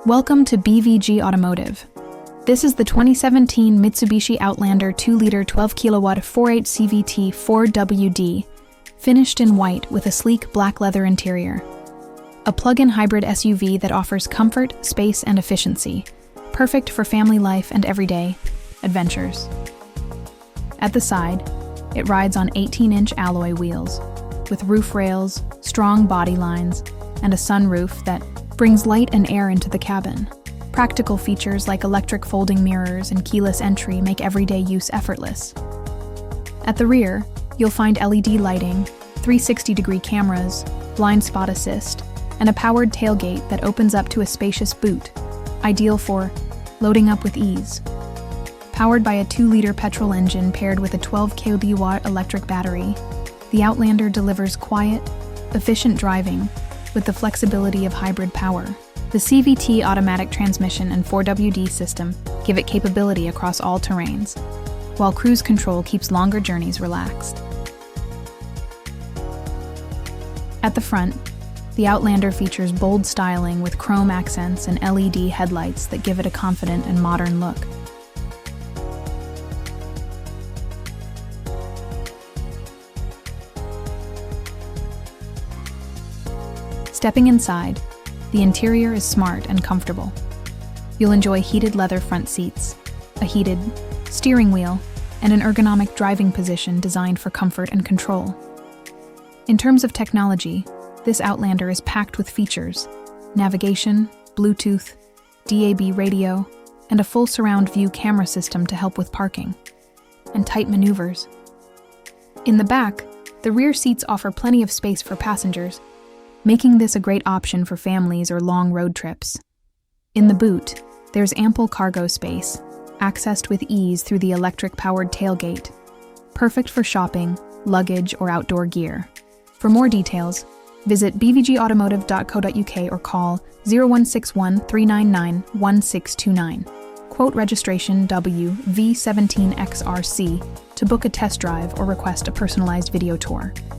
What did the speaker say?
Welcome to BVG Automotive. This is the 2017 Mitsubishi Outlander 2.0h 12kWh 4.8 CVT 4WD, finished in white with a sleek black leather interior. A plug-in hybrid SUV that offers comfort, space, and efficiency, perfect for family life and everyday adventures. At the side, it rides on 18-inch alloy wheels, with roof rails, strong body lines, and a sunroof that brings light and air into the cabin. Practical features like electric folding mirrors and keyless entry make everyday use effortless. At the rear, you'll find LED lighting, 360-degree cameras, blind spot assist, and a powered tailgate that opens up to a spacious boot, ideal for loading up with ease. Powered by a 2-liter petrol engine paired with a 12 kWh electric battery, the Outlander delivers quiet, efficient driving with the flexibility of hybrid power. The CVT automatic transmission and 4WD system give it capability across all terrains, while cruise control keeps longer journeys relaxed. At the front, the Outlander features bold styling with chrome accents and LED headlights that give it a confident and modern look. Stepping inside, the interior is smart and comfortable. You'll enjoy heated leather front seats, a heated steering wheel, and an ergonomic driving position designed for comfort and control. In terms of technology, this Outlander is packed with features: navigation, Bluetooth, DAB radio, and a full surround view camera system to help with parking and tight maneuvers. In the back, the rear seats offer plenty of space for passengers, making this a great option for families or long road trips. In the boot, there's ample cargo space, accessed with ease through the electric-powered tailgate, perfect for shopping, luggage, or outdoor gear. For more details, visit bvgautomotive.co.uk or call 0161 399 1629. Quote registration WV17XRC to book a test drive or request a personalized video tour.